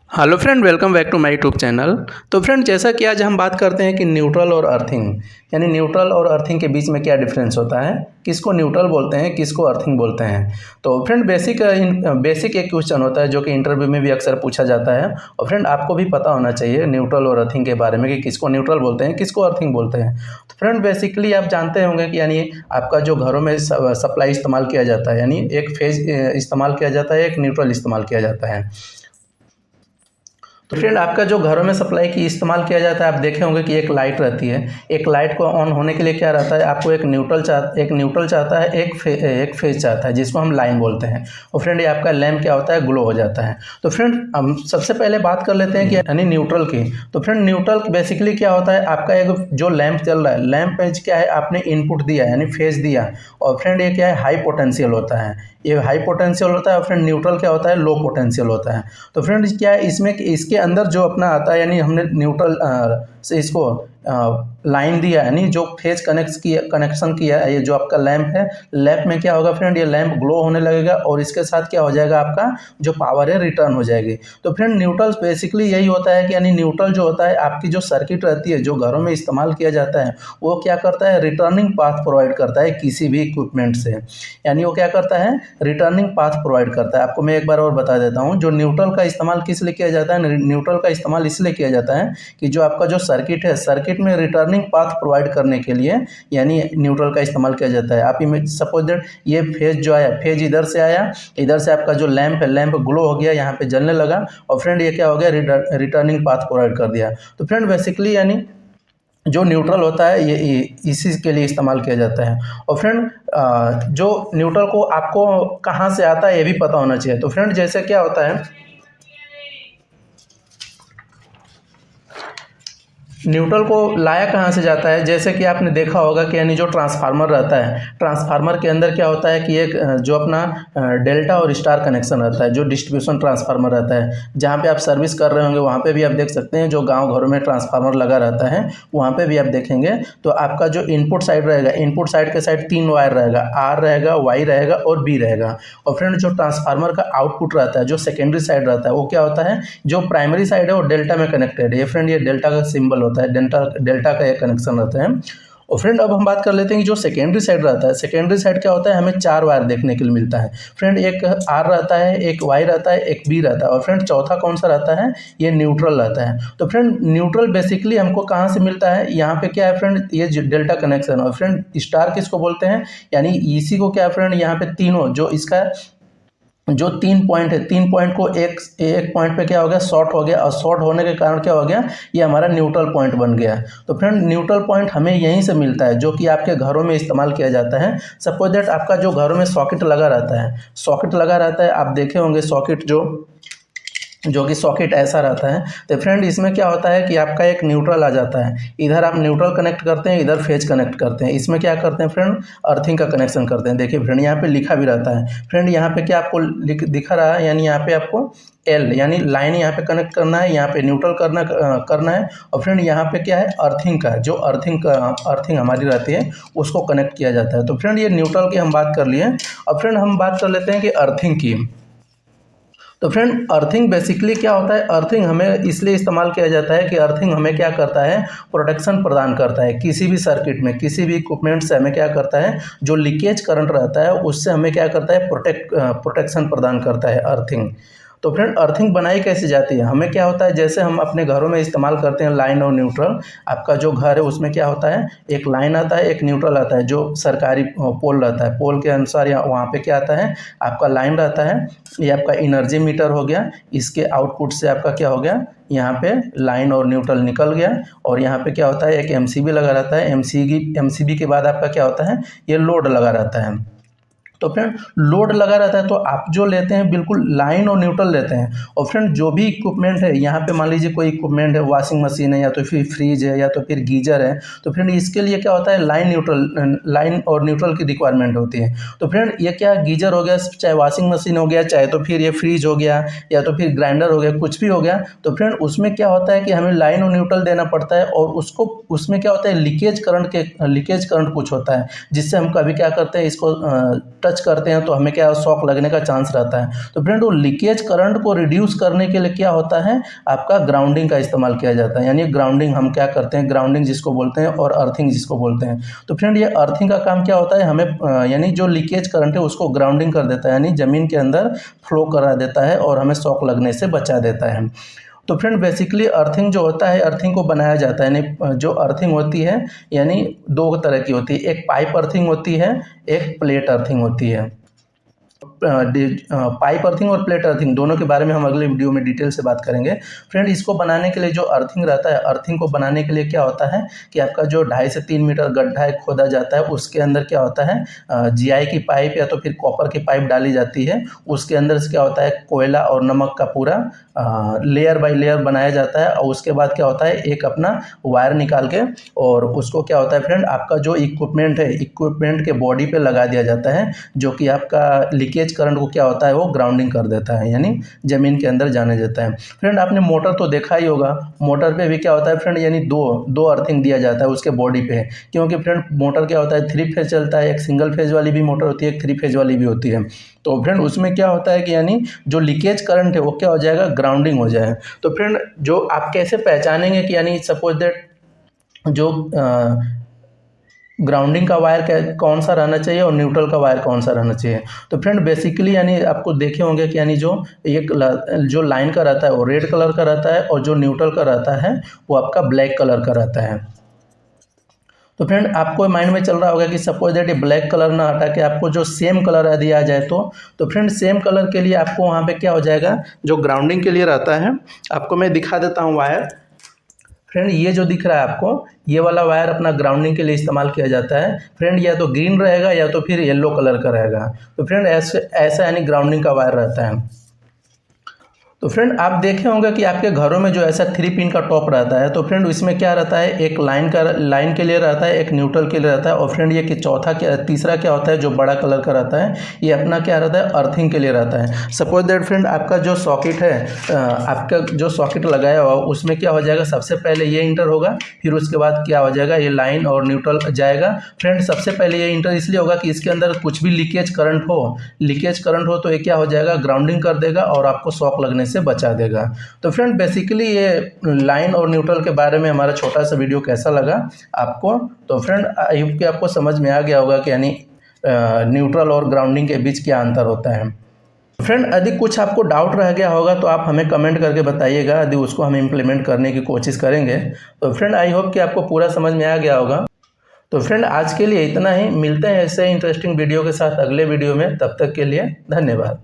Hello friend, welcome back to my YouTube channel. तो friend, जैसा कि आज हम बात करते हैं कि न्यूट्रल और अर्थिंग, यानी न्यूट्रल और अर्थिंग के बीच में क्या डिफरेंस होता है, किसको न्यूट्रल बोलते हैं, किसको अर्थिंग बोलते हैं। तो फ्रेंड, बेसिक एक क्वेश्चन होता है जो कि इंटरव्यू में भी अक्सर पूछा जाता है। और फ्रेंड, आपको भी पता होना चाहिए न्यूट्रल और अर्थिंग के बारे में कि किसको न्यूट्रल बोलते हैं, किसको अर्थिंग बोलते हैं। तो फ्रेंड, बेसिकली आप जानते होंगे कि यानी आपका जो घरों में सप्लाई इस्तेमाल किया जाता है, यानी एक फेज इस्तेमाल किया जाता है, एक न्यूट्रल इस्तेमाल किया जाता है। तो फ्रेंड, आपका जो घरों में सप्लाई की इस्तेमाल किया जाता है, आप देखे होंगे कि एक लाइट रहती है। एक लाइट को ऑन होने के लिए क्या रहता है, आपको एक न्यूट्रल चाहता है, एक फेज चाहता है, जिसको हम लाइन बोलते हैं। और फ्रेंड, ये आपका लैम्प क्या होता है, ग्लो हो जाता है। तो फ्रेंड, हम सबसे पहले बात कर लेते हैं कि यानी न्यूट्रल की। तो फ्रेंड, न्यूट्रल बेसिकली क्या होता है, आपका एक जो लैम्प चल रहा है, लैम्प में क्या है, आपने इनपुट दिया यानी फेज दिया। और फ्रेंड, ये क्या है, हाई पोटेंशियल होता है, ये हाई पोटेंशियल होता है। और फ्रेंड, न्यूट्रल क्या होता है, लो पोटेंशियल होता है। तो फ्रेंड, क्या है इसमें, इसके अंदर जो अपना आता है, यानी हमने न्यूट्रल से इसको लाइन दिया, यानी जो फेज कनेक्शन किया है, ये जो आपका लैंप है, लैंप में क्या होगा फ्रेंड, ये लैंप ग्लो होने लगेगा और इसके साथ क्या हो जाएगा, आपका जो पावर है रिटर्न हो जाएगी। तो फ्रेंड, न्यूट्रल बेसिकली यही होता है कि यानी न्यूट्रल जो होता है, आपकी जो सर्किट रहती है जो घरों में इस्तेमाल किया जाता है, वो क्या करता है, रिटर्निंग पाथ प्रोवाइड करता है किसी भी इक्विपमेंट से। यानी वो क्या करता है, रिटर्निंग पाथ प्रोवाइड करता है। आपको मैं एक बार और बता देता हूँ, जो न्यूट्रल का इस्तेमाल किस लिए किया जाता है, न्यूट्रल का इस्तेमाल इसलिए किया जाता है कि जो आपका जो सर्किट है, सर्किट में रिटर्निंग पाथ प्रोवाइड करने के लिए यानी न्यूट्रल का इस्तेमाल किया जाता है। आप सपोज दैट ये फेज जो आया, फेज इधर से आया, इधर से आपका जो लैंप है, लैंप ग्लो हो गया, यहाँ पे जलने लगा, और फ्रेंड ये क्या हो गया, रिटर्निंग पाथ प्रोवाइड कर दिया। तो फ्रेंड, बेसिकली यानी जो न्यूट्रल होता है, ये इसी के लिए इस्तेमाल किया जाता है। और फ्रेंड, जो न्यूट्रल को आपको कहाँ से आता है ये भी पता होना चाहिए। तो फ्रेंड, जैसे क्या होता है, न्यूट्रल को लाया कहाँ से जाता है, जैसे कि आपने देखा होगा कि यानी जो ट्रांसफार्मर रहता है, ट्रांसफार्मर के अंदर क्या होता है कि एक जो अपना डेल्टा और स्टार कनेक्शन रहता है, जो डिस्ट्रीब्यूशन ट्रांसफार्मर रहता है। जहाँ पे आप सर्विस कर रहे होंगे वहाँ पे भी आप देख सकते हैं, जो गांव घरों में ट्रांसफार्मर लगा रहता है वहाँ पे भी आप देखेंगे। तो आपका जो इनपुट साइड रहेगा, इनपुट साइड के साइड 3 वायर रहेगा, आर रहेगा, वाई रहेगा और बी रहेगा। और फ्रेंड, जो ट्रांसफार्मर का आउटपुट रहता है, जो सेकेंडरी साइड रहता है, वो क्या होता है, जो प्राइमरी साइड है वो डेल्टा में कनेक्टेड है। ये फ्रेंड, ये डेल्टा का सिंबल होता है, डेल्टा का एक कनेक्शन रहता है। और फ्रेंड, अब हम बात कर लेते हैं कि जो सेकेंडरी साइड रहता है, सेकेंडरी साइड क्या होता है, हमें 4 वायर देखने के लिए मिलता है। फ्रेंड, एक आर रहता है, एक वाई रहता है, एक बी रहता है, और फ्रेंड चौथा कौन सा रहता है, ये न्यूट्रल रहता है। तो फ्रेंड, न्यूट्रल बेसिकली हमको कहाँ से मिलता है, यहाँ पे क्या है फ्रेंड, ये डेल्टा कनेक्शन। और फ्रेंड, स्टार किसको बोलते हैं, यानी इसी को क्या है फ्रेंड, यहाँ पे तीनों जो इसका जो 3 पॉइंट है, 3 पॉइंट को एक एक पॉइंट पे क्या हो गया, शॉर्ट हो गया, और शॉर्ट होने के कारण क्या हो गया, ये हमारा न्यूट्रल पॉइंट बन गया। तो फ्रेंड, न्यूट्रल पॉइंट हमें यहीं से मिलता है, जो कि आपके घरों में इस्तेमाल किया जाता है। सपोज दैट आपका जो घरों में सॉकेट लगा रहता है, सॉकेट लगा रहता है, आप देखे होंगे सॉकेट जो कि सॉकेट ऐसा रहता है। तो फ्रेंड, इसमें क्या होता है कि आपका एक न्यूट्रल आ जाता है, इधर आप न्यूट्रल कनेक्ट करते हैं, इधर फेज कनेक्ट करते हैं। इसमें क्या करते हैं फ्रेंड, अर्थिंग का कनेक्शन करते हैं। देखिए फ्रेंड, यहाँ पे लिखा भी रहता है। फ्रेंड, यहाँ पे क्या आपको दिखा रहा है, यानी यहाँ पे आपको एल यानी लाइन यहाँ पे कनेक्ट करना है, यहाँ पे न्यूट्रल करना है। और फ्रेंड, यहाँ पे क्या है, अर्थिंग का जो अर्थिंग हमारी रहती है उसको कनेक्ट किया जाता है। तो फ्रेंड, ये न्यूट्रल की हम बात कर लिए। अब फ्रेंड, हम बात कर लेते हैं कि अर्थिंग की। तो फ्रेंड, अर्थिंग बेसिकली क्या होता है, अर्थिंग हमें इसलिए इस्तेमाल किया जाता है कि अर्थिंग हमें क्या करता है, प्रोटेक्शन प्रदान करता है किसी भी सर्किट में, किसी भी इक्विपमेंट से हमें क्या करता है, जो लीकेज करंट रहता है उससे हमें क्या करता है, प्रोटेक्शन प्रदान करता है अर्थिंग। तो फ्रेंड, अर्थिंग बनाई कैसे जाती है, हमें क्या होता है, जैसे हम अपने घरों में इस्तेमाल करते हैं लाइन और न्यूट्रल। आपका जो घर है उसमें क्या होता है, एक लाइन आता है, एक न्यूट्रल आता है, जो सरकारी पोल रहता है, पोल के अनुसार वहाँ पे क्या आता है, आपका लाइन रहता है। ये आपका एनर्जी मीटर हो गया, इसके आउटपुट से आपका क्या हो गया, यहाँ पे लाइन और न्यूट्रल निकल गया। और यहाँ पे क्या होता है, एक एमसीबी लगा रहता है, एमसीबी के बाद आपका क्या होता है, ये लोड लगा रहता है। तो फ्रेंड, लोड लगा रहता है तो आप जो लेते हैं बिल्कुल लाइन और न्यूट्रल लेते हैं। और फ्रेंड, जो भी इक्विपमेंट है, यहाँ पे मान लीजिए कोई इक्विपमेंट है, वॉशिंग मशीन है, या तो फिर फ्रिज है, या तो फिर गीजर है। तो फ्रेंड, इसके लिए क्या होता है, लाइन और न्यूट्रल की रिक्वायरमेंट होती है। तो फ्रेंड, ये क्या गीजर हो गया, चाहे वॉशिंग मशीन हो गया, चाहे तो फिर ये फ्रिज हो गया, या तो फिर ग्राइंडर हो गया, कुछ भी हो गया। तो फ्रेंड, उसमें क्या होता है कि हमें लाइन और न्यूट्रल देना पड़ता है। और उसमें क्या होता है, लीकेज करंट कुछ होता है, जिससे हम कभी क्या करते हैं, इसको टच करते हैं तो हमें क्या शॉक लगने का चांस रहता है। तो फ्रेंड वो लीकेज करंट को रिड्यूस करने के लिए क्या होता है, आपका ग्राउंडिंग का इस्तेमाल किया जाता है। यानी ग्राउंडिंग हम क्या करते हैं, ग्राउंडिंग जिसको बोलते हैं और अर्थिंग जिसको बोलते हैं। तो फ्रेंड ये अर्थिंग का काम क्या होता है, हमें यानी जो लीकेज करंट है उसको ग्राउंडिंग कर देता है, यानी ज़मीन के अंदर फ्लो करा देता है और हमें शॉक लगने से बचा देता है। तो फ्रेंड बेसिकली अर्थिंग जो होता है, अर्थिंग को बनाया जाता है, यानी जो अर्थिंग होती है यानी दो तरह की होती है, एक पाइप अर्थिंग होती है, एक प्लेट अर्थिंग होती है। पाइप अर्थिंग और प्लेट अर्थिंग दोनों के बारे में हम अगले वीडियो में डिटेल से बात करेंगे। फ्रेंड इसको बनाने के लिए जो अर्थिंग रहता है, अर्थिंग को बनाने के लिए क्या होता है कि आपका जो 2.5 से 3 मीटर गड्ढा एक खोदा जाता है, उसके अंदर क्या होता है जीआई की पाइप या तो फिर कॉपर की पाइप डाली जाती है। उसके अंदर से क्या होता है, कोयला और नमक का पूरा लेयर बाय लेयर बनाया जाता है और उसके बाद क्या होता है, एक अपना वायर निकाल के और उसको क्या होता है फ्रेंड, आपका जो इक्विपमेंट है, इक्विपमेंट के बॉडी पे लगा दिया जाता है, जो कि आपका लीकेज करंट को क्या होता है, वो ग्राउंडिंग कर देता है, यानी ज़मीन के अंदर जाने देता है। फ्रेंड आपने मोटर तो देखा ही होगा, मोटर पे भी क्या होता है फ्रेंड, यानी दो अर्थिंग दिया जाता है उसके बॉडी पे, क्योंकि फ्रेंड मोटर क्या होता है 3 फेज चलता है, एक सिंगल फेज वाली भी मोटर होती है, एक 3 फेज वाली भी होती है। तो फ्रेंड उसमें क्या होता है कि यानी जो लीकेज करंट है वो क्या हो जाएगा, ग्राउंडिंग हो जाए। तो फ्रेंड जो आप कैसे पहचानेंगे कि यानी सपोज दैट जो ग्राउंडिंग का वायर कौन सा रहना चाहिए और न्यूट्रल का वायर कौन सा रहना चाहिए। तो फ्रेंड बेसिकली यानी आपको देखे होंगे कि यानी जो लाइन का रहता है वो रेड कलर का रहता है और जो न्यूट्रल का रहता है वो आपका ब्लैक कलर का रहता है। तो फ्रेंड आपको माइंड में चल रहा होगा कि सपोज दैट ये ब्लैक कलर ना हटा के आपको जो सेम कलर यदि आ जाए तो फ्रेंड सेम कलर के लिए आपको वहाँ पे क्या हो जाएगा, जो ग्राउंडिंग के लिए रहता है, आपको मैं दिखा देता हूँ वायर। फ्रेंड ये जो दिख रहा है आपको, ये वाला वायर अपना ग्राउंडिंग के लिए इस्तेमाल किया जाता है। फ्रेंड या तो ग्रीन रहेगा या तो फिर येलो कलर का रहेगा। तो फ्रेंड ऐसा यानी ग्राउंडिंग का वायर रहता है। तो फ्रेंड आप देखे होंगे कि आपके घरों में जो ऐसा 3 पिन का टॉप रहता है, तो फ्रेंड इसमें क्या रहता है, एक लाइन के लिए रहता है, एक न्यूट्रल के लिए रहता है और फ्रेंड ये कि तीसरा क्या होता है, जो बड़ा कलर का रहता है, ये अपना क्या रहता है, अर्थिंग के लिए रहता है। सपोज दैट फ्रेंड आपका जो सॉकेट है, आपका जो सॉकेट लगाया हुआ उसमें क्या हो जाएगा, सबसे पहले ये इंटर होगा, फिर उसके बाद क्या हो जाएगा, ये लाइन और न्यूट्रल जाएगा। फ्रेंड सबसे पहले ये इंटर इसलिए होगा कि इसके अंदर कुछ भी लीकेज करंट हो तो ये क्या हो जाएगा, ग्राउंडिंग कर देगा और आपको शॉक लगने से बचा देगा। तो फ्रेंड बेसिकली ये लाइन और न्यूट्रल के बारे में हमारा छोटा सा वीडियो कैसा लगा आपको। तो फ्रेंड आई होप कि आपको समझ में आ गया होगा कि यानी न्यूट्रल और ग्राउंडिंग के बीच क्या अंतर होता है। फ्रेंड यदि कुछ आपको डाउट रह गया होगा तो आप हमें कमेंट करके बताइएगा, यदि उसको हम इम्प्लीमेंट करने की कोशिश करेंगे। तो फ्रेंड आई होप कि आपको पूरा समझ में आ गया होगा। तो फ्रेंड आज के लिए इतना ही, मिलते हैं ऐसे इंटरेस्टिंग वीडियो के साथ अगले वीडियो में, तब तक के लिए धन्यवाद।